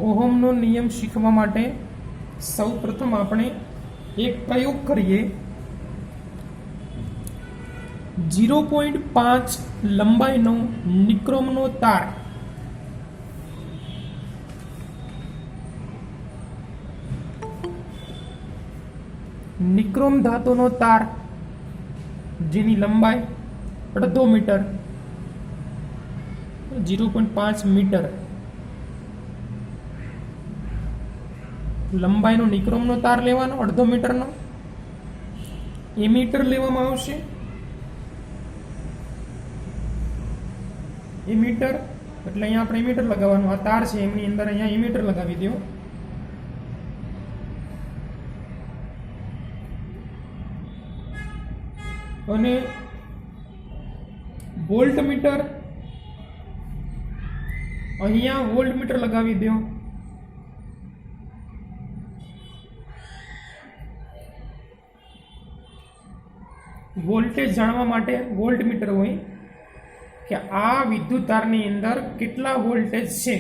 ઓહમનો નિયમ શીખવા માટે સૌ પ્રથમ આપણે એક પ્રયોગ કરીએ। 0.5 લંબાઈનો નિક્રોમનો તાર નિક્રોમ ધાતુનો તાર જેની લંબાઈ 1/2 મીટર 0.5 મીટર લંબાઈનો નિક્રોમનો તાર લેવાનો 1/2 મીટરનો એમીટર લેવામાં આવશે। એમીટર એટલે અહીંયા આપણે એમીટર લગાવવાનું, આ તાર છે એમની અંદર અહીંયા એમીટર લગાવી દો। અને વોલ્ટ મીટર અહીંયા વોલ્ટ મીટર લગાવી દો। વોલ્ટેજ જાણવા માટે વોલ્ટ મીટર હોય કે આ વિદ્યુત તારની અંદર કેટલા વોલ્ટેજ છે,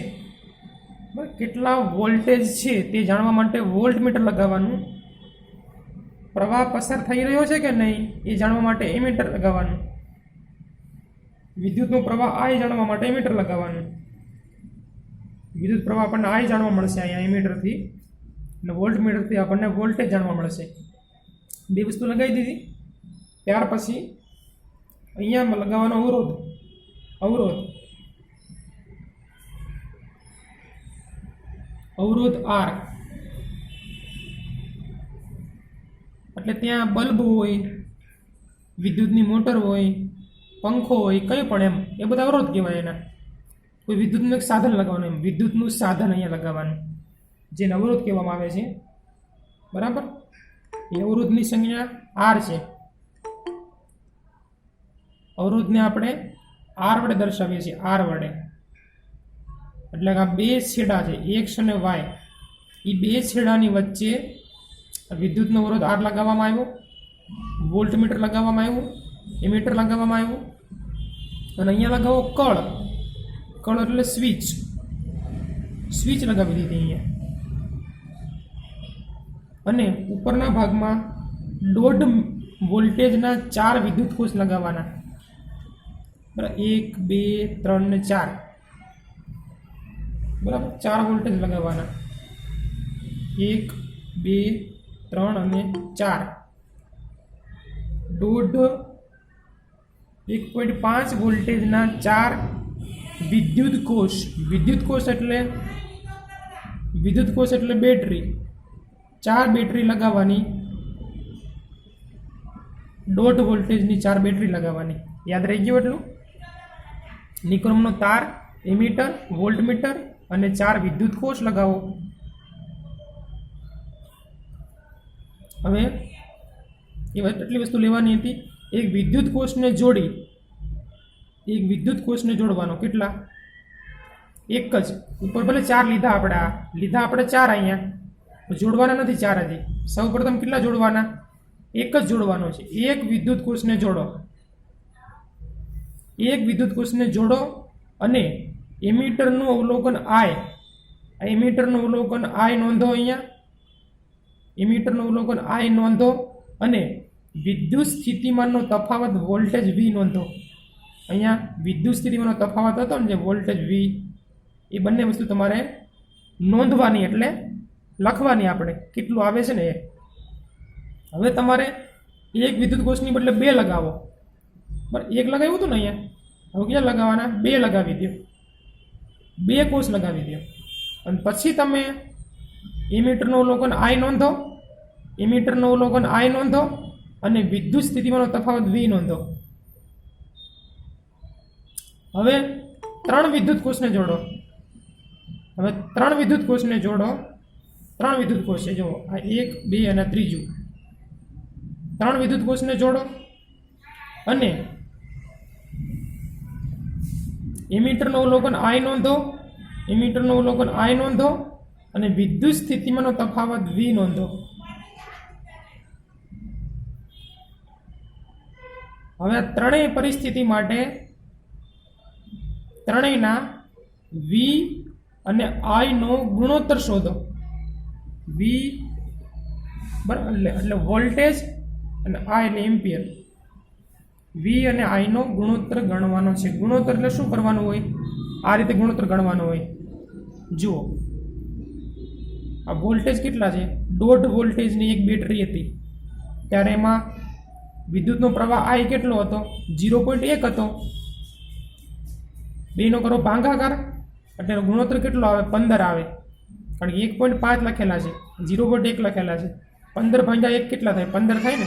કેટલા વોલ્ટેજ છે તે જાણવા માટે વોલ્ટ મીટર લગાવવાનું। પ્રવાહ પસાર થઈ રહ્યો છે કે નહીં એ જાણવા માટે એમીટર લગાવવાનું। વિદ્યુતનો પ્રવાહ આ જાણવા માટે એમીટર લગાવવાનું। વિદ્યુત પ્રવાહ આપણને આ જાણવા મળશે અહીંયા એમીટરથી, અને વોલ્ટ મીટરથી આપણને વોલ્ટેજ જાણવા મળશે। બે વસ્તુ લગાવી દીધી। ત્યાર પછી અહીંયા લગાવવાનો અવરોધ આર, એટલે ત્યાં બલ્બ હોય, વિદ્યુતની મોટર હોય, પંખો હોય, કંઈ પણ એમ એ બધા અવરોધ કહેવાય। એના કોઈ વિદ્યુતનું એક સાધન લગાવવાનું, એમ વિદ્યુતનું સાધન અહીંયા લગાવવાનું જેને અવરોધ કહેવામાં આવે છે, બરાબર। એ અવરોધની સંજ્ઞા આર છે। અવરોધને આપણે આર વડે દર્શાવીએ છીએ, આર વડે, એટલે કે આ બે છેડા છે એક્સ અને વાય, એ બે છેડાની વચ્ચે વિદ્યુતનો અવરોધ આર લગાવવામાં આવ્યો, વોલ્ટ મીટર લગાવવામાં આવ્યું, એમીટર લગાવવામાં આવ્યું, અને અહીંયા લગાવો કળ એટલે સ્વિચ લગાવી દીધી અહીંયા। અને ઉપરના ભાગમાં 1.5 વોલ્ટેજના 4 વિદ્યુત કોષ લગાવવાના, 1 2 3 ને 4, બરાબર। 4 વોલ્ટેજ લગાવવાના, 1 2 3 અને 4। 1.5 વોલ્ટેજના 4 વિદ્યુત કોષ એટલે બેટરી, 4 બેટરી લગાવવાની, 1.5 વોલ્ટેજની 4 બેટરી લગાવવાની। યાદ રહી ગયું એટલું? નિક્રોમનો તાર, એમીટર, વોલ્ટ મીટર અને 4 વિદ્યુત કોષ લગાવો। હવે એટલી વસ્તુ લેવાની હતી। એક વિદ્યુત કોષને જોડવાનો, કેટલા? એક જ, ઉપર ભલે 4 લીધા આપણે 4 અહીંયા, જોડવાના નથી 4 હજી। સૌ પ્રથમ કેટલા જોડવાના? એક જ જોડવાનો છે। એક વિદ્યુત કોષને જોડો, અને એમીટરનું અવલોકન આઈ નોંધો અહીંયા, એમીટરનું અવલોકન આઈ નોંધો, અને વિદ્યુત સ્થિતિમાનનો તફાવત વોલ્ટેજ વી નોંધો। અહીંયા વિદ્યુત સ્થિતિમાનનો તફાવત હતો ને જે વોલ્ટેજ વી, એ બંને વસ્તુ તમારે નોંધવાની, એટલે લખવાની આપણે કેટલું આવે છે ને એ। હવે તમારે એક વિદ્યુત કોષની બદલે 2 લગાવો, બરાબર। એક લગાવ્યું હતું ને અહીંયા, હવે ક્યાં લગાવવાના? 2 લગાવી દો, 2 કોષ લગાવી દો, અને પછી તમે એમીટરનું અવલોકન આઈ નોંધો, અને વિદ્યુત સ્થિતિમાંનો તફાવત વી નોંધો। હવે 3 વિદ્યુત કોષને જોડો, 3 વિદ્યુત કોષ છે, જુઓ આ 1 2 અને ત્રીજું, 3 વિદ્યુત કોષને જોડો, અને એમીટરનું અવલોકન આઈ નોંધો, અને વિદ્યુત સ્થિતિમાંનો તફાવત વી નોંધો। હવે આ ત્રણેય પરિસ્થિતિ માટે ત્રણેયના વી અને આઈનો ગુણોત્તર શોધો. વી બરાબર એટલે વોલ્ટેજ અને આ એટલે એમ્પિયર. વી અને આઈનો ગુણોત્તર ગણવાનો છે. ગુણોત્તર એટલે શું કરવાનું હોય? આ રીતે ગુણોત્તર ગણવાનો હોય. જુઓ, આ વોલ્ટેજ કેટલા છે? 1.5 વોલ્ટેજની એક બેટરી હતી, ત્યારે એમાં વિદ્યુતનો પ્રવાહ આઈ કેટલો હતો? 0.1 હતો. બેનો કરો ભાગાકાર એટલે એનો ગુણોત્તર કેટલો આવે? 15 આવે, કારણ કે 1.5 લખેલા છે, 0.1 લખેલા છે. 15 ભાગ્યા 1 કેટલા થાય? 15 થાય ને.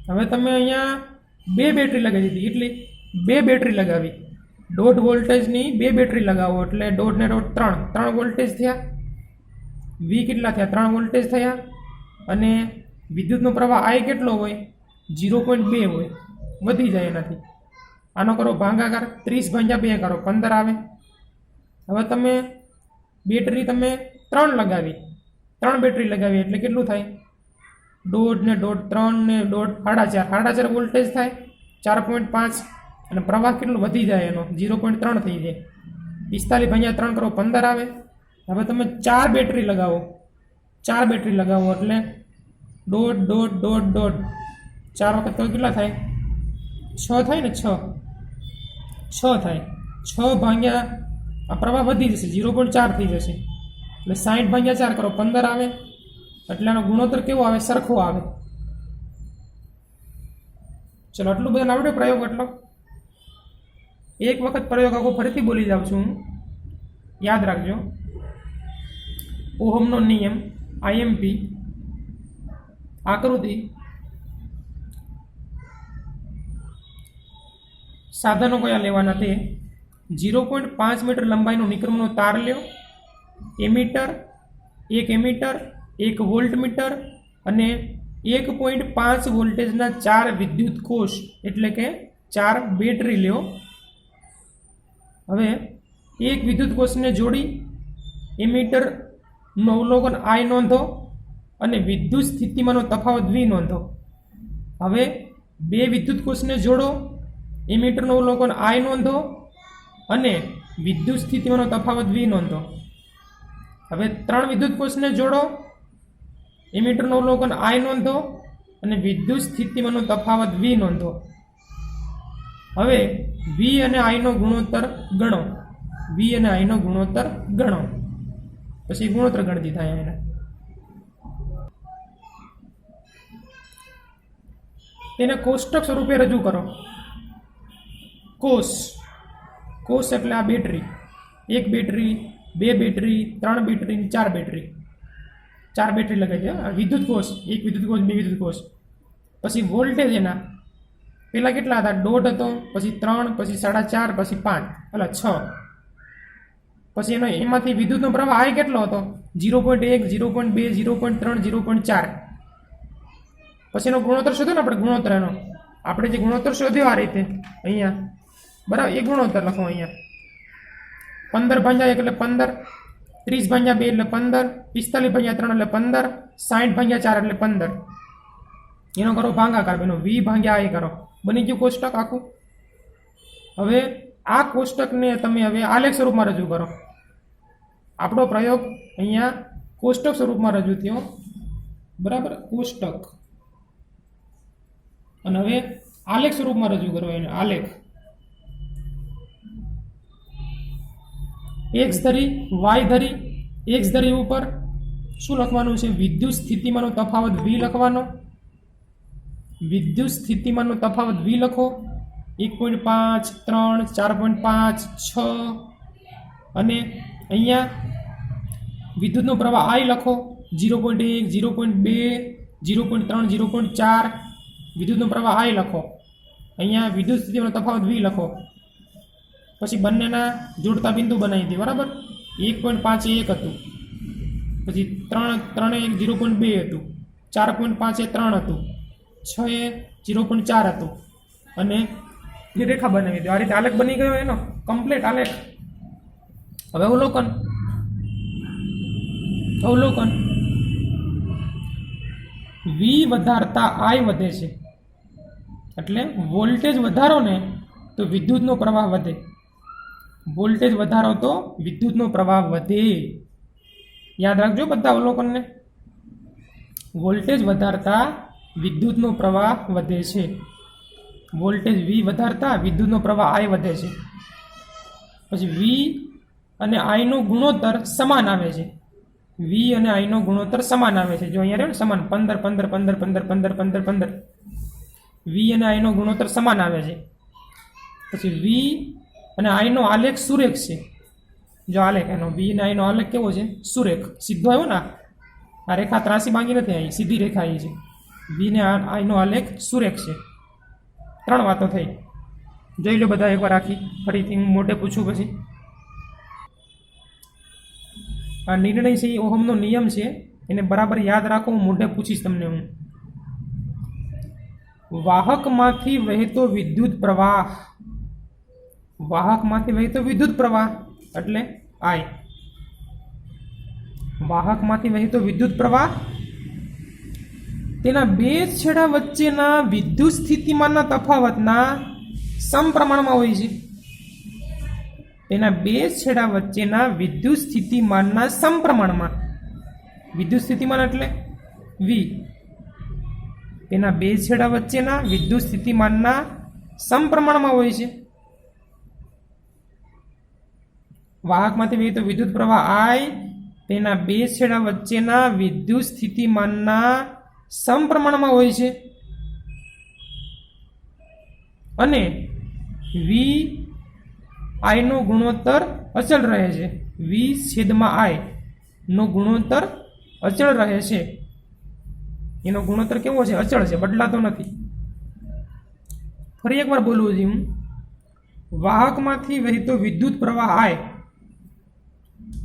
હવે તમે અહીંયા 2 બેટરી લગાવી દીધી, એટલે 2 બેટરી લગાવી. 1.5 વોલ્ટેજની 2 બેટરી લગાવો એટલે 1.5 ને 1.5 3 વોલ્ટેજ થયા. વી કેટલા થયા? 3 વોલ્ટેજ થયા. અને વિદ્યુતનો પ્રવાહ આઈ કેટલો હોય? 0.2 હોય, વધી જાય એનાથી. આનો કરો ભાગાકાર, 30 ભાગ્યા 2 કરો, 15 આવે. હવે તમે બેટરી તમે 3 લગાવી, 3 બેટરી લગાવી એટલે કેટલું થાય? 1.5 ને 1.5 3 ને 1.5 4.5 વોલ્ટેજ થાય, 4.5. અને પ્રવાહ કેટલું વધી જાય એનો? 0.3 થઈ જાય. 45 ભાગ્યા 3 કરો, 15 આવે. હવે તમે 4 બેટરી લગાવો, 4 બેટરી લગાવો એટલે 1.5 4 વખત તો કેટલા થાય? 6 થાય ને. 6 થાય. 6 ભાગ્યા આ પ્રવાહ વધી જશે, 0.4 થઈ જશે. એટલે 60 ભાગ્યા 4 કરો, 15 આવે. એટલે આનો ગુણોત્તર કેવો આવે? સરખો આવે. ચલો, આટલું બધું આવડે પ્રયોગ એટલો. એક વખત પ્રયોગ આખો ફરીથી બોલી જાઉં છું હું, યાદ રાખજો. ઓહમનો નિયમ, આઈએમપી, આકૃતિ, સાધનો કયા લેવાના તે 0.5 મીટર લંબાઈનો નિક્રમનો તાર લ્યો, એમીટર, એક વોલ્ટમીટર અને 1.5 વોલ્ટેજના 4 વિદ્યુત કોષ એટલે કે 4 બેટરી લ્યો. હવે એક વિદ્યુત કોષને જોડી એમીટરનું અવલોકન આઈ નોંધો અને વિદ્યુત સ્થિતિમાંનો તફાવત વી નોંધો. હવે 2 વિદ્યુત કોષને જોડો, એમીટરનું અવલોકન આઈ નોંધો અને વિદ્યુત સ્થિતિમાંનો તફાવત વી નોંધો. હવે 3 વિદ્યુત કોષને જોડો, એમીટરનું અવલોકન આઈ નોંધો અને વિદ્યુત સ્થિતિમાંનો તફાવત વી નોંધો. હવે વી અને આઈનો ગુણોત્તર ગણો. વી અને આઈનો ગુણોત્તર ગણો. પછી ગુણોત્તર ગણતી થાય એને. તેને કોષ્ટક સ્વરૂપે રજૂ કરો. કોષ એટલે આ battery, 1 battery, 2 battery, 3 battery, 4 battery. 4 battery લગાવી છે. વિદ્યુત કોષ, 1 વિદ્યુત કોષ, 2 વિદ્યુત કોષ. પછી વોલ્ટેજ એના પેલા કેટલા હતા? 1.5 હતો, પછી 3, પછી 4.5, પછી 5 એટલે 6. પછી એનો એમાંથી વિદ્યુતનો પ્રવાહ આઈ કેટલો હતો? 0.1, 0.2, 0.3, 0.4. પછી એનો ગુણોત્તર શોધો ને આપણે. ગુણોત્તર એનો આપણે જે ગુણોત્તર શોધ્યો આ રીતે અહીંયા, બરાબર, એ ગુણોત્તર લખો અહીંયા. 15 ભાગ્યા 1 એટલે 15, 30 ભાગ્યા 2 એટલે 15, 45 ભાગ્યા 3 એટલે 15, 60 ભાગ્યા 4 એટલે 15. એનો કરો ભાગાકાર, બેનો વી ભાગ્યા આઈ કરો. બની ગયું કોષ્ટક આખું. હવે આ કોષ્ટકને તમે હવે આલેખ સ્વરૂપમાં રજૂ કરો. આપણો પ્રયોગ અહીંયા કોષ્ટક સ્વરૂપમાં રજૂ થયો, બરાબર, કોષ્ટક. અને હવે આલેખ સ્વરૂપમાં રજૂ કરો એને. આલેખ એક્સ ધરી, વાય ધરી. એક્સ ધરી ઉપર શું લખવાનું છે? વિદ્યુત સ્થિતિમાંનો તફાવત વી લખવાનો. વિદ્યુત સ્થિતિમાંનો તફાવત વી લખો. 1.5, 3, 4.5, 6. અને અહીંયા વિદ્યુતનો પ્રવાહ આઈ લખો. 0.1, 0.2, 0.3, 0.4. વિદ્યુતનો પ્રવાહ આઈ લખો. અહીંયા વિદ્યુત સ્થિતિમાંનો તફાવત વી લખો. પછી બંનેના જોડતા બિંદુ બનાવી દે, બરાબર. 1.5 એ 1 હતું, પછી 3 એ 0.2 હતું, 4.5 એ 3 હતું, 6 એ 0.4 હતું. અને એ રેખા બનાવી દો. આ રીતે આલેખ બની ગયો એનો કમ્પ્લીટ આલેખ. હવે અવલોકન વી વધારતા આઈ વધે છે. એટલે વોલ્ટેજ વધારો ને તો વિદ્યુતનો પ્રવાહ વધે. વોલ્ટેજ વધારો તો વિદ્યુતનો પ્રવાહ વધે. યાદ રાખજો બધા અવલોકનને. વોલ્ટેજ વધારતા વિદ્યુતનો પ્રવાહ વધે છે. વોલ્ટેજ વી વધારતા વિદ્યુતનો પ્રવાહ આઈ વધે છે. પછી વી અને આઈનો ગુણોત્તર સમાન આવે છે. વી અને આઈનો ગુણોત્તર સમાન આવે છે. જો અહીંયા રહ્યો ને સમાન 15 15 15 15 15 15 15 વી અને આઈનો ગુણોત્તર સમાન આવે છે. પછી વી અને આઈનો આલેખ સુરેખ છે. જો આલેખ એનો વી અને આઈનો આલેખ કેવો છે? સુરેખ. સીધો આવ્યો ને આ રેખા ત્રાસી બાંગી નથી આવી, સીધી રેખા આવી છે. વી ને આઈનો આલેખ સુરેખ છે. 3 વાતો થઈ. જોઈ લો બધા એકવાર આખી, ફરીથી હું મોઢે પૂછું પછી. આ નિર્ણય છે એ ઓહમનો નિયમ છે, એને બરાબર યાદ રાખો. હું મોઢે પૂછીશ તમને. હું વાહકમાંથી વહેતો વિદ્યુત પ્રવાહ, વાહકમાંથી વહેતો વિદ્યુત પ્રવાહ એટલે આઈ. વાહકમાંથી વહેતો વિદ્યુત પ્રવાહ તેના બે છેડા વચ્ચેના વિદ્યુત સ્થિતિમાનના તફાવતના સમપ્રમાણમાં હોય છે. તેના બે છેડા વચ્ચેના વિદ્યુત સ્થિતિમાનના સમપ્રમાણમાં. વિદ્યુત સ્થિતિમાન એટલે વી. તેના બે છેડા વચ્ચેના વિદ્યુત સ્થિતિમાનના સમપ્રમાણમાં હોય છે. વાહકમાંથી વહેતો વિદ્યુત પ્રવાહ આઈ તેના બે છેડા વચ્ચેના વિદ્યુત સ્થિતિમાનના સમપ્રમાણમાં હોય છે. અને વી આઈનો ગુણોત્તર અચળ રહે છે. વી છેદમાં આઈ નો ગુણોત્તર અચળ રહે છે. એનો ગુણોત્તર કેવો છે? અચળ છે, બદલાતો નથી. ફરી એકવાર બોલું છું હું. વાહકમાંથી વહેતો વિદ્યુત પ્રવાહ આઈ,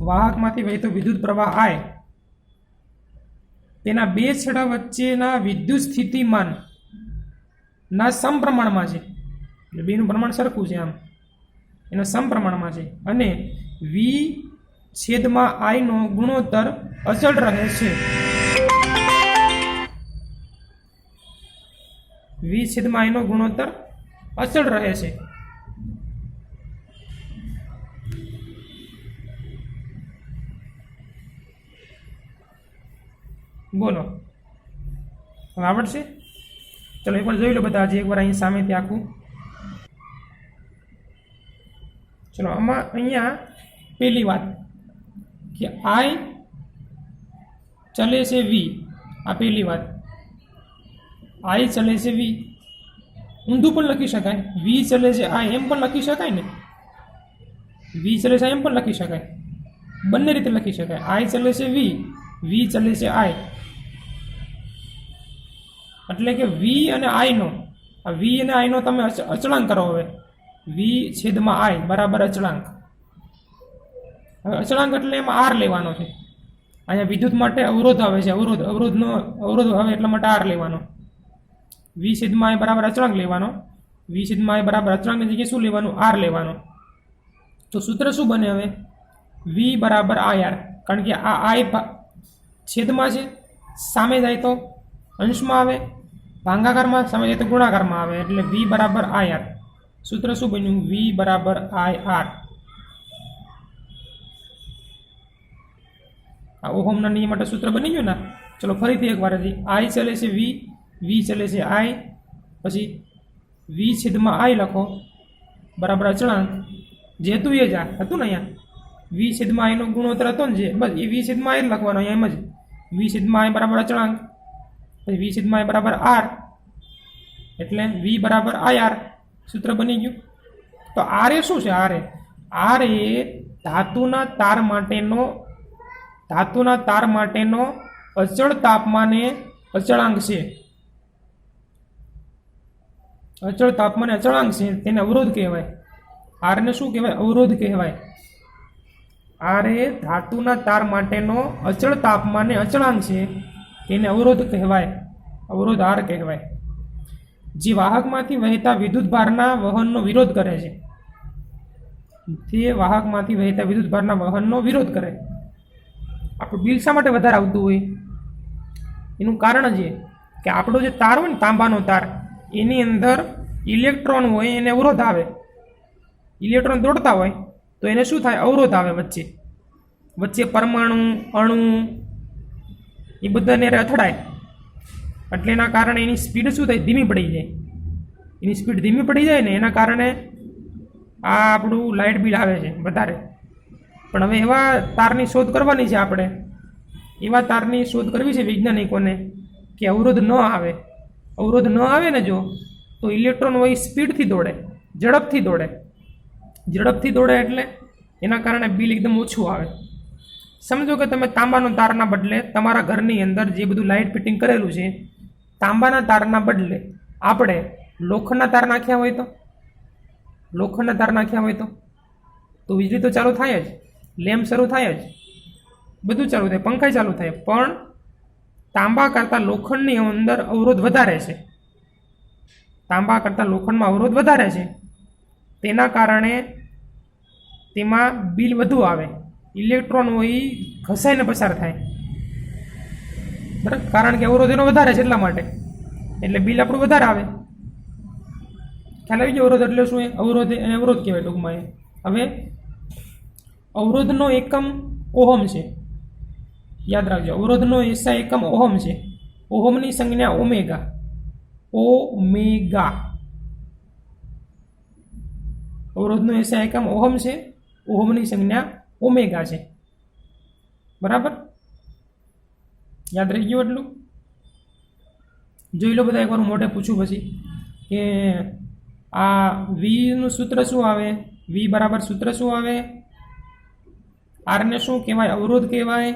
વાહકમાંથી વહેતો વિદ્યુત પ્રવાહ આઈ તેના બે છેડા વચ્ચેના વિદ્યુત સ્થિતિમાન ના સમપ્રમાણમાં છે. એટલે બેનું પ્રમાણ સરખું છે, આમ એના સમપ્રમાણમાં છે. અને વી છેદમાં આઈનો ગુણોત્તર અચળ રહે છે. વી છેદમાં આઈનો ગુણોત્તર અચળ રહે છે. બોલો, હવે આવડશે? ચલો એકવાર જોઈ લો બધા. હજી એકવાર અહીં સામેથી આખું. ચલો આમાં અહીંયા પહેલી વાત કે આઈ ચલે છે વી. આ પહેલી વાત. આઈ ચલે છે વી. ઊંધું પણ લખી શકાય. વી ચલે છે આઈ એમ પણ લખી શકાય ને. વી ચલે છે એમ પણ લખી શકાય. બંને રીતે લખી શકાય. આઈ ચલે છે વી, વી ચલે છે આઈ. એટલે કે વી અને આઈનો, આ વી અને આઈનો તમે અચળાંક કરો. હવે વી છેદમાં આઈ બરાબર અચળાંક. હવે અચળાંક એટલે એમાં આર લેવાનો છે. અહીંયા વિદ્યુત માટે અવરોધ આવે છે. અવરોધ આવે એટલા માટે આર લેવાનો. વી છેદમાં આઈ બરાબર અચળાંક લેવાનો. વી છેદમાં આઈ બરાબર અચળાંકની જગ્યાએ શું લેવાનું? આર લેવાનો. તો સૂત્ર શું બને હવે? વી બરાબર આઈ આર. કારણ કે આ આઈ છેદમાં છે, સામે જાય તો અંશમાં આવે, ભાંગાકારમાં સામે જાય તો ગુણાકારમાં આવે. એટલે વી બરાબર આઈ આર. સૂત્ર શું બન્યું? વી બરાબર આઈ આર. આ ઓહમના નિયમ માટે સૂત્ર બની ગયું ને. ચલો ફરીથી એકવાર હજી. આઈ ચલે છે વી, વી ચલે છે આઈ. પછી વી છેદમાં આઈ લખો બરાબર અચળાંક. જે હતું એ જ હતું ને અહીંયા. વી છેદમાં આઈનો ગુણોત્તર હતો ને જે, બસ એ વી છેદમાં આઈ લખવાનો અહીંયા એમ જ. વી છેદમાં આઈ બરાબર અચળાંક. પછી વી છેદમાં આઈ બરાબર આર. એટલે વી બરાબર આઈ આર. સૂત્ર બની ગયું. તો આર એ શું છે? આર એ ધાતુના તાર માટેનો અચળ તાપમાને અચળાંક છે. અચળ તાપમાને અચળાંક છે, તેને અવરોધ કહેવાય. આરને શું કહેવાય? અવરોધ કહેવાય. આર એ ધાતુના તાર માટેનો અચળ તાપમાને અચળાંક છે, તેને અવરોધ કહેવાય. અવરોધ આર કહેવાય. જે વાહકમાંથી વહેતા વિદ્યુત ભારના વહનનો વિરોધ કરે છે. તે વાહકમાંથી વહેતા વિદ્યુત ભારના વહનનો વિરોધ કરે. આપણું બિલ શા માટે વધારે આવતું હોય? એનું કારણ છે કે આપણો જે તાર હોય ને, તાંબાનો તાર, એની અંદર ઇલેક્ટ્રોન હોય, એને અવરોધ આવે. ઇલેક્ટ્રોન દોડતા હોય તો તો એને શું થાય? અવરોધ આવે વચ્ચે. વચ્ચે પરમાણુ, અણુ એ બધાને અથડાય, એટલે એના કારણે એની સ્પીડ શું થાય? ધીમી પડી જાય. એની સ્પીડ ધીમી પડી જાય ને એના કારણે આ આપણું લાઇટ બિલ આવે છે વધારે. પણ હવે એવા તારની શોધ કરવાની છે આપણે, એવા તારની શોધ કરવી છે વૈજ્ઞાનિકોને કે અવરોધ ન આવે. અવરોધ ન આવે ને જો, તો ઇલેક્ટ્રોન હોય સ્પીડથી દોડે, ઝડપથી દોડે. ઝડપથી દોડે એટલે એના કારણે બિલ એકદમ ઓછું આવે. સમજો કે તમે તાંબાના તારના બદલે તમારા ઘરની અંદર જે બધું લાઇટ ફિટિંગ કરેલું છે, તાંબાના તારના બદલે આપણે લોખંડના તાર નાખ્યા હોય તો, લોખંડના તાર નાખ્યા હોય તો વીજળી તો ચાલુ થાય જ, લેમ્પ શરૂ થાય જ, બધું ચાલુ થાય, પંખા ચાલુ થાય. પણ તાંબા કરતાં લોખંડની અંદર અવરોધ વધારે છે. તાંબા કરતાં લોખંડમાં અવરોધ વધારે છે. તેના કારણે તેમાં બિલ વધુ આવે. ઇલેક્ટ્રોન હોય ઘસાઈને પસાર થાય, બરાબર, કારણ કે અવરોધ એનો વધારે છે એટલા માટે. એટલે બિલ આપણું વધારે આવે. ખ્યાલ આવી ગયો? અવરોધ એટલે શું? અવરોધ એને અવરોધ કહેવાય ટૂંકમાં. હવે અવરોધનો એકમ ઓહમ છે, યાદ રાખજો. અવરોધનો એસઆઈ એકમ ઓહમ છે. ઓહમની સંજ્ઞા ઓમેગા. ઓમેગા અવરોધનો એસઆઈ એકમ ઓહમ છે. ઓહમની સંજ્ઞા ઓમેગા છે, બરાબર. યાદ રહી ગયું એટલું? જોઈ લો બધા એકવાર, મોઢે પૂછું પછી કે આ વીનું સૂત્ર શું આવે? વી બરાબર સૂત્ર શું આવે? આરને શું કહેવાય? અવરોધ કહેવાય.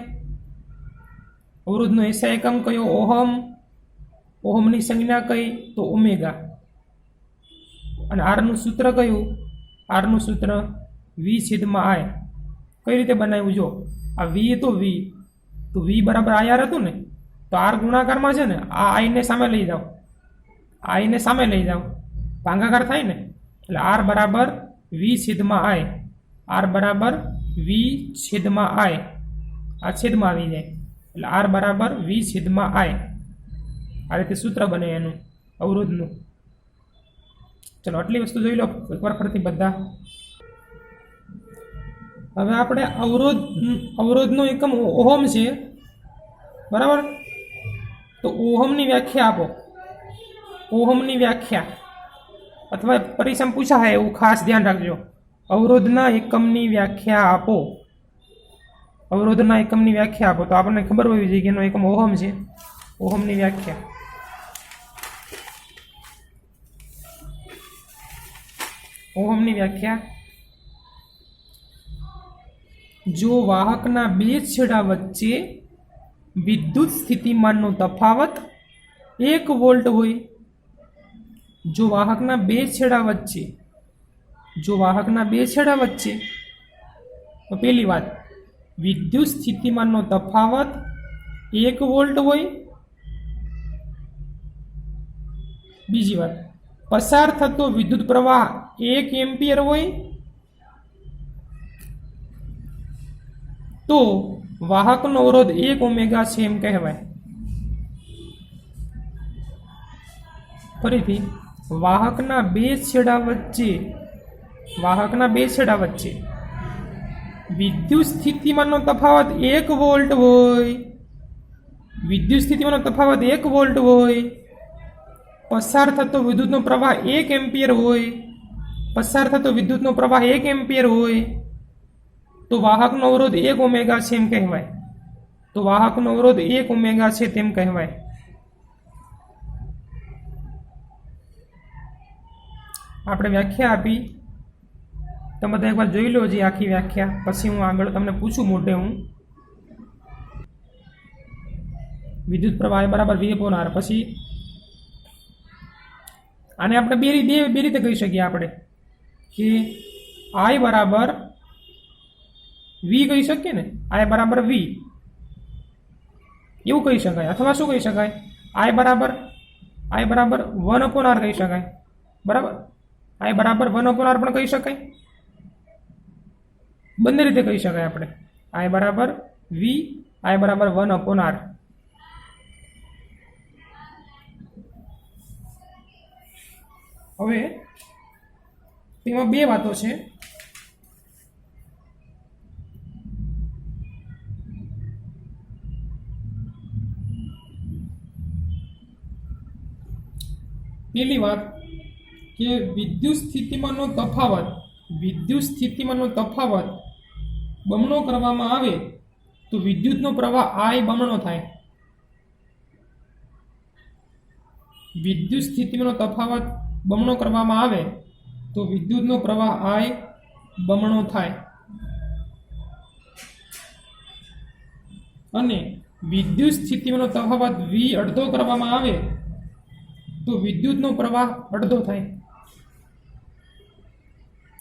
અવરોધનો એસઆઈ એકમ કયો? ઓહમ. ઓહમની સંજ્ઞા કઈ? તો ઓમેગા. અને આરનું સૂત્ર કયું? આરનું સૂત્ર વી છેદમાં આઈ. કઈ રીતે બનાવ્યું? જો આ વી તો વી બરાબર આઈ આર હતું ને, તો આર ગુણાકારમાં છે ને, આ આઈને સામે લઈ જાઓ, આઈને સામે લઈ જાઓ, ભાગાકાર થાય ને, એટલે આર બરાબર વી છેદમાં આઈ. આર બરાબર વી છેદમાં આઈ. આ છેદમાં આવી જાય એટલે આર બરાબર વી છેદમાં આઈ. આ રીતે સૂત્ર બને એનું અવરોધનું. ચલો આટલી વસ્તુ જોઈ લો એકવાર ફરીથી બધા. હવે આપણે અવરોધનો એકમ ઓહમ છે, બરાબર. તો ઓહમની વ્યાખ્યા આપો. ઓહમની વ્યાખ્યા અથવા પરિસમ પૂછાય એવું ખાસ ધ્યાન રાખજો. અવરોધના એકમની વ્યાખ્યા આપો. અવરોધના એકમની વ્યાખ્યા આપો. તો આપણને ખબર હોવી જોઈએ કે એનો એકમ ઓહમ છે. ઓહમની વ્યાખ્યા. ઓહમની વ્યાખ્યા: જો વાહકના બે છેડા વચ્ચે વિદ્યુત સ્થિતિમાનનો તફાવત 1 વોલ્ટ હોય, જો વાહકના બે છેડા વચ્ચે, તો પહેલી વાત, વિદ્યુત સ્થિતિમાનનો તફાવત 1 વોલ્ટ હોય. બીજી વાત, પસાર થતો વિદ્યુત પ્રવાહ 1 એમ્પિયર હોય, તો વાહકનો અવરોધ 1 ઓમેગા છે એમ કહેવાય. ફરીથી, વાહકના બે છેડા વચ્ચે વિદ્યુત સ્થિતિમાનનો તફાવત 1 વોલ્ટ હોય, પસાર થતો વિદ્યુતનો પ્રવાહ 1 એમ્પિયર હોય, તો વાહકનો અવરોધ 1 ઓમેગા છે એમ કહેવાય. આપણે વ્યાખ્યા આપી, તમે બધા એકવાર જોઈ લો જે આખી વ્યાખ્યા, પછી હું આગળ તમને પૂછું મોઢે હું. વિદ્યુત પ્રવાહ I બરાબર V upon R. પછી આને આપણે બે રીતે કહી શકીએ આપણે કે I બરાબર V કહી શકીએ ને, I બરાબર V એવું કહી શકાય. અથવા શું કહી શકાય? I બરાબર 1 upon R કહી શકાય, બરાબર. I બરાબર 1 upon R પણ કહી શકાય. બંને રીતે કહી શકાય આપણે. I બરાબર V, I બરાબર 1 upon R. હવે તેમાં બે વાતો છે. પહેલી વાત કે વિદ્યુત સ્થિતિમાનનો તફાવત બમણો કરવામાં આવે તો વિદ્યુતનો પ્રવાહ I બમણો થાય. વિદ્યુત સ્થિતિમાનનો તફાવત બમણો કરવામાં આવે તો વિદ્યુતનો પ્રવાહ I બમણો થાય. અને વિદ્યુત સ્થિતિમાનનો તફાવત V અડધો કરવામાં આવે તો વિદ્યુતનો પ્રવાહ અડધો થાય.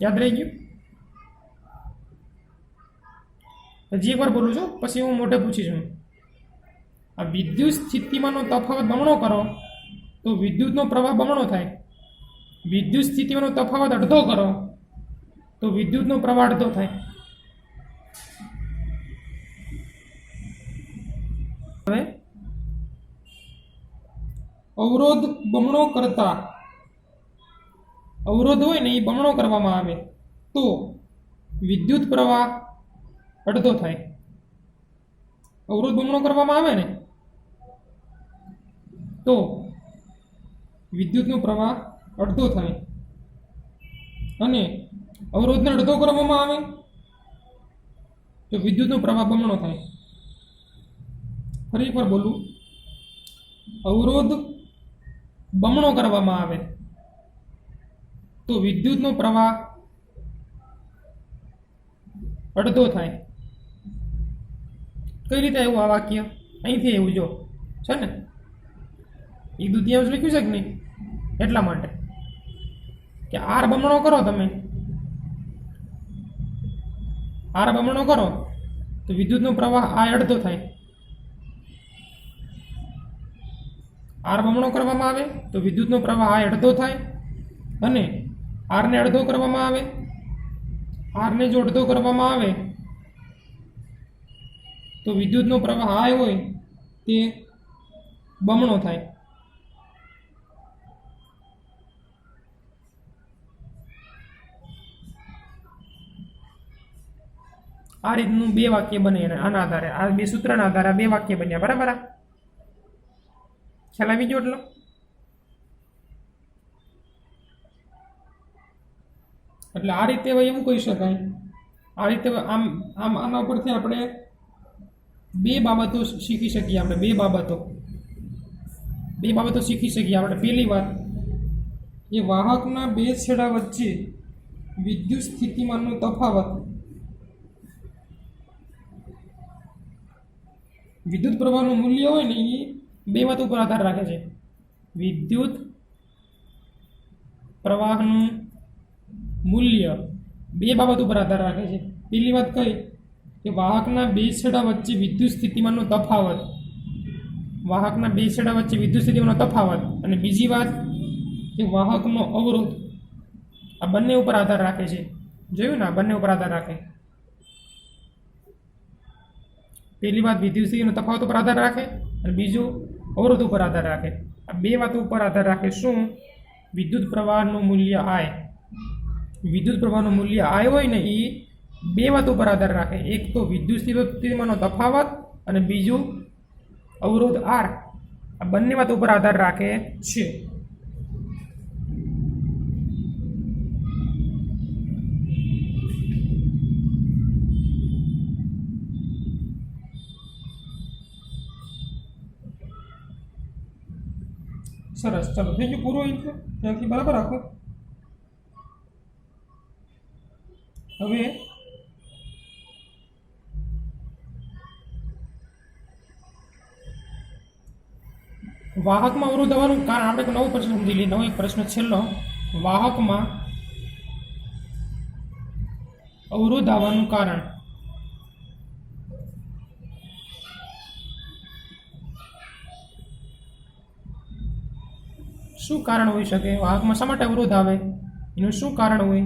યાદ રહી ગયું? હજી એકવાર બોલું છું, પછી હું મોઢે પૂછીશું. આ વિદ્યુત સ્થિતિમાનનો તફાવત બમણો કરો તો વિદ્યુતનો પ્રવાહ બમણો થાય. વિદ્યુત સ્થિતિમાનનો તફાવત અડધો કરો તો વિદ્યુતનો પ્રવાહ અડધો થાય. હવે અવરોધ બમણો કરતા અવરોધ હોય ને એ બમણો કરવામાં આવે તો વિદ્યુત પ્રવાહ અડધો થાય. અવરોધ બમણો કરવામાં આવે ને તો વિદ્યુતનો પ્રવાહ અડધો થાય. અને અવરોધને અડધો કરવામાં આવે તો વિદ્યુતનો પ્રવાહ બમણો થાય. ફરી એકવાર બોલું, અવરોધ બમણો કરવામાં આવે તો વિદ્યુતનો પ્રવાહ અડધો થાય. કઈ રીતે આવ્યું આ વાક્ય? અહીંથી એવું જો છે ને, એક દુતિયાંશ લખ્યું છે કે નહીં, એટલા માટે કે R બમણો કરો, તમે R બમણો કરો તો વિદ્યુતનો પ્રવાહ I અડધો થાય. R બમણો કરવામાં આવે તો વિદ્યુતનો પ્રવાહ I અડધો થાય. અને R ને અડધો કરવામાં આવે, R ને જો અડધો કરવામાં આવે તો વિદ્યુતનો પ્રવાહ I હોય તે બમણો થાય. આ રીતનું બે વાક્ય બને. આના આધારે, આ બે સૂત્રના આધારે બે વાક્ય બન્યા. બરાબર? ખ્યાલ આવી ગયો? એટલે આ રીતે એવું કહી શકાય. આ રીતે આમ આના ઉપરથી આપણે બે બાબતો શીખી શકીએ. આપણે બે બાબતો શીખી શકીએ આપણે. પહેલી વાત, એ વાહકના બે છેડા વચ્ચે વિદ્યુત સ્થિતિમાનનો તફાવત વિદ્યુત પ્રવાહનું મૂલ્ય હોય ને એ બે વાત ઉપર આધાર રાખે છે. વિદ્યુત પ્રવાહનું મૂલ્ય બે બાબત ઉપર આધાર રાખે છે. પહેલી વાત કઈ કે વાહકના બે છેડા વચ્ચે વિદ્યુત સ્થિતિમાનનો તફાવત, વાહકના બે છેડા વચ્ચે વિદ્યુત સ્થિતિમાનનો તફાવત. અને બીજી વાત કે વાહકનો અવરોધ. આ બંને ઉપર આધાર રાખે છે. જોયું ને, આ બંને ઉપર આધાર રાખે. પહેલી વાત વિદ્યુત સ્થિતિનો તફાવત ઉપર આધાર રાખે અને બીજું અવરોધ ઉપર આધાર રાખે. આ બે વાતો ઉપર આધાર રાખે. શું? વિદ્યુત પ્રવાહનું મૂલ્ય I. વિદ્યુત પ્રવાહનું મૂલ્ય I હોય ને એ બે વાતો ઉપર આધાર રાખે. એક તો વિદ્યુત સ્થિતિમાનનો તફાવત અને બીજું અવરોધ R. આ બંને વાતો ઉપર આધાર રાખે છે. સરસ, ચાલો થઈ ગયું પૂરું. ત્યાંથી બરાબર રાખો. હવે વાહકમાં અવરોધ આવવાનું કારણ આપણે નવો પ્રશ્ન સમજી લઈએ. નવો એક પ્રશ્ન છેલ્લો. વાહકમાં અવરોધ આવવાનું કારણ. શું કારણ હોઈ શકે? વાહકમાં શા માટે અવરોધ આવે? એનું શું કારણ હોય?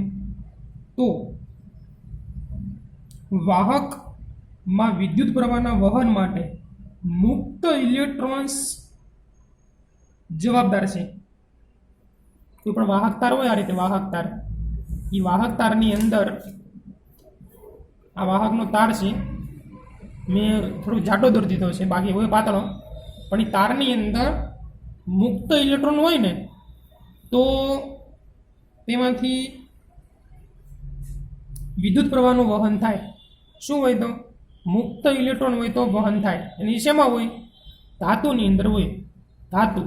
તો વાહકમાં વિદ્યુત પ્રવાહના વહન માટે મુક્ત ઇલેક્ટ્રોન્સ જવાબદાર છે. કોઈ પણ વાહક તાર હોય, આ રીતે વાહક તાર, એ વાહક તારની અંદર આ વાહકનો તાર છે, મેં થોડો જાડો દોરી દીધો છે, બાકી હોય પાતળો, પણ એ તારની અંદર મુક્ત ઇલેક્ટ્રોન હોય ને તો તેમાંથી વિદ્યુત પ્રવાહનું વહન થાય. શું હોય તો મુક્ત ઇલેક્ટ્રોન હોય તો વહન થાય. અને એ શેમાં હોય? ધાતુની અંદર હોય. ધાતુ,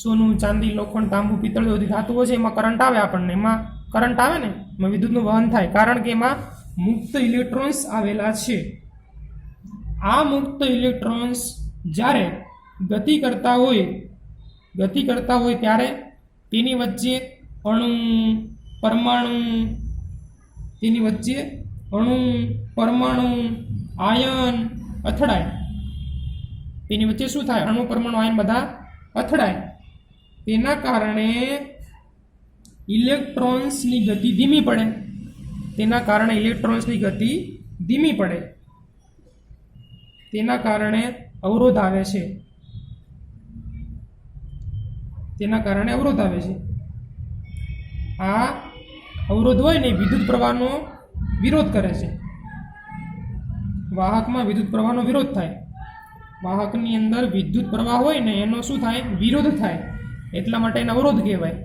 સોનું, ચાંદી, લોખંડ, તાંબુ, પિત્તળ બધી ધાતુઓ છે, એમાં કરંટ આવે. આપણને એમાં કરંટ આવે ને, એમાં વિદ્યુતનું વહન થાય, કારણ કે એમાં મુક્ત ઇલેક્ટ્રોન્સ આવેલા છે. આ મુક્ત ઇલેક્ટ્રોન્સ જ્યારે ગતિ કરતા હોય ત્યારે તેની વચ્ચે પરમાણુ, આયન અથડાય. તેની વચ્ચે શું થાય? અણુ, પરમાણુ, આયન બધા અથડાય. તેના કારણે ઇલેક્ટ્રોન્સની ગતિ ધીમી પડે. તેના કારણે અવરોધ આવે છે. આ અવરોધ હોય ને, વિદ્યુત પ્રવાહનો વિરોધ કરે છે. વાહકમાં વિદ્યુત પ્રવાહનો વિરોધ થાય. વાહકની અંદર વિદ્યુત પ્રવાહ હોય ને, એનો શું થાય? વિરોધ થાય. એટલા માટે એને અવરોધ કહેવાય.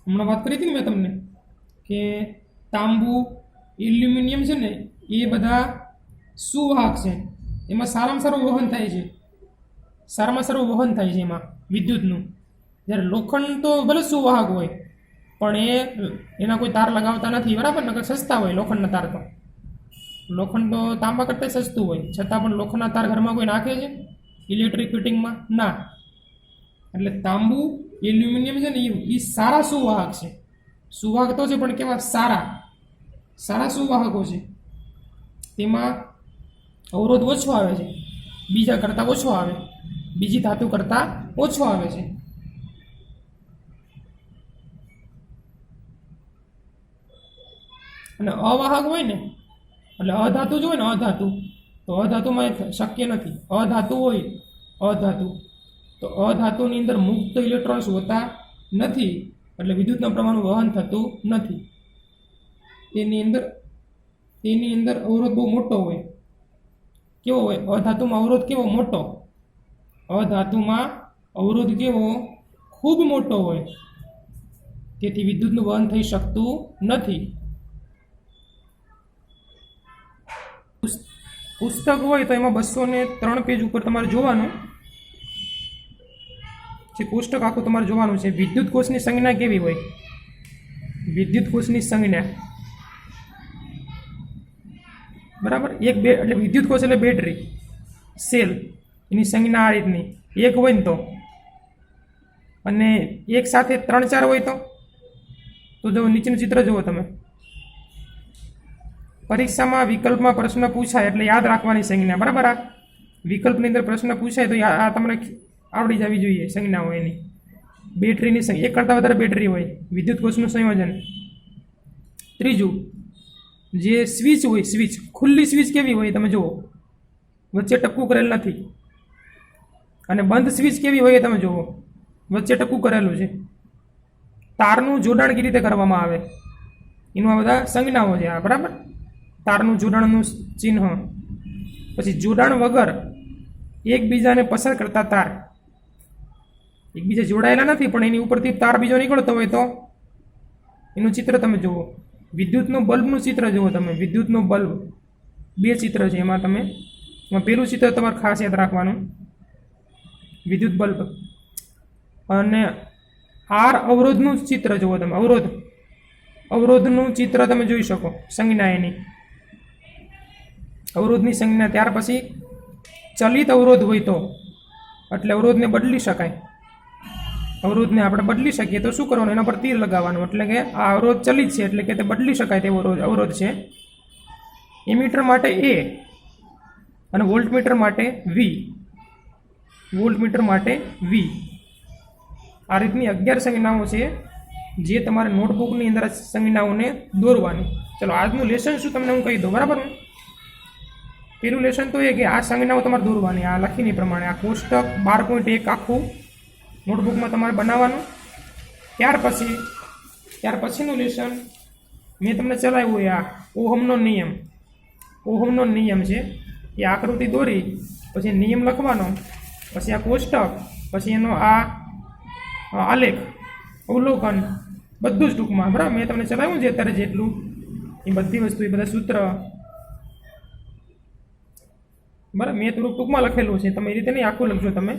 હમણાં વાત કરી હતી ને મેં તમને કે તાંબુ, એલ્યુમિનિયમ છે ને, એ બધા સુવાહક છે. એમાં સારામાં સારું વહન થાય છે એમાં વિદ્યુતનું. જ્યારે લોખંડ તો ભલે સુવાહક હોય, પણ એના કોઈ તાર લગાવતા નથી, બરાબર? નકર સસ્તા હોય લોખંડના તાર. તો લોખંડ તો તાંબા કરતાં સસ્તું હોય, છતાં પણ લોખંડના તાર ઘરમાં કોઈ નાખે છે ઇલેક્ટ્રિક ફિટિંગમાં? ના. એટલે તાંબુ, એલ્યુમિનિયમ છે ને, એ સારા સુવાહક છે. સુવાહક તો છે, પણ કેવા સારા સુવાહકો છે. તેમાં અવરોધ ઓછો આવે છે, બીજા કરતાં ઓછો આવે, બીજી ધાતુ કરતાં ઓછો આવે છે. અને અવાહક હોય ને, એટલે અધાતુ જ હોય ને, તો અધાતુમાં શક્ય નથી. તો અધાતુની અંદર મુક્ત ઇલેક્ટ્રોન્સ હોતા નથી, એટલે વિદ્યુતના પ્રવાહનું વહન થતું નથી. તેની અંદર અવરોધ બહુ મોટો હોય. કેવો હોય? અધાતુમાં અવરોધ કેવો? મોટો. અધાતુમાં અવરોધ કેવો? ખૂબ મોટો હોય. તેથી વિદ્યુતનું વહન થઈ શકતું નથી. પુસ્તક હોય તો એમાં 203 પેજ ઉપર તમારે જોવાનું છે. પુસ્તક આખું તમારે જોવાનું છે. વિદ્યુત કોષની સંજ્ઞા કેવી હોય? વિદ્યુત કોષની સંજ્ઞા, બરાબર? એટલે વિદ્યુત કોષ એટલે બેટરી, સેલ. એની સંજ્ઞા આ રીતની એક હોય ને તો, અને એક સાથે 3-4 હોય તો જો નીચેનું ચિત્ર જુઓ તમે. પરીક્ષામાં વિકલ્પમાં પ્રશ્ન પૂછાય એટલે યાદ રાખવાની સંજ્ઞા, બરાબર? આ વિકલ્પની અંદર પ્રશ્ન પૂછાય તો આ તમને આવડી જવી જોઈએ સંજ્ઞાઓ એની. બેટરીની સંખ્યા, એક કરતાં વધારે બેટરી હોય, વિદ્યુત કોષનું સંયોજન. ત્રીજું, જે સ્વિચ હોય, ખુલ્લી સ્વિચ કેવી હોય તમે જુઓ, વચ્ચે ટપકું કરેલ નથી. અને બંધ સ્વિચ કેવી હોય તમે જુઓ, વચ્ચે ટપકું કરેલું છે. તારનું જોડાણ કેવી રીતે કરવામાં આવે, એનું આ બધા સંજ્ઞાઓ છે. આ બરાબર, તારનું જોડાણનું ચિહ્ન. પછી જોડાણ વગર એકબીજાને પસાર કરતા તાર, એકબીજા જોડાયેલા નથી પણ એની ઉપરથી તાર બીજો નીકળતો હોય તો એનું ચિત્ર તમે જુઓ. વિદ્યુતનું બલ્બનું ચિત્ર જુઓ તમે. વિદ્યુતનું બલ્બ 2 ચિત્ર છે એમાં તમે, એમાં પહેલું ચિત્ર તમારે ખાસ યાદ રાખવાનું, વિદ્યુત બલ્બ. અને આર અવરોધનું ચિત્ર જુઓ તમે. અવરોધનું ચિત્ર તમે જોઈ શકો, સંજ્ઞા એની, અવરોધની સંજ્ઞા. ત્યાર પછી ચલિત અવરોધ હોય તો, એટલે અવરોધને બદલી શકાય. અવરોધને આપણે બદલી શકીએ તો શું કરવાનું? એના પર તીર લગાવવાનું, એટલે કે આ અવરોધ ચલિત છે, એટલે કે તે બદલી શકાય તેવો અવરોધ છે. એમીટર માટે એ અને વોલ્ટમીટર માટે વી. આ રીતની 11 સંજ્ઞાઓ છે જે તમારે નોટબુકની અંદર સંજ્ઞાઓને દોરવાની. ચલો, આજનું લેસન શું તમને હું કહી દઉં, બરાબર? પેલું લેસન તો એ કે આ સંજ્ઞાઓ તમારે દોરવાની, આ લખીને પ્રમાણે. આ કોષ્ટક 12.1 આખું નોટબુકમાં તમારે બનાવવાનું. ત્યાર પછીનું લેસન મેં તમને ચલાવ્યું હોય, આ ઓહમનો નિયમ છે. એ આકૃતિ દોરી પછી નિયમ લખવાનો, પછી આ કોષ્ટક, પછી એનો આ આલેખ, અવલોકન બધું જ ટૂંકમાં બરાબર. મેં તમને ચલાવ્યું છે અત્યારે જેટલું એ બધી વસ્તુ એ બધા સૂત્ર બરાબર મેં થોડુંક ટૂંકમાં લખેલું છે, તમે એ રીતે નહીં આખું લખજો તમે.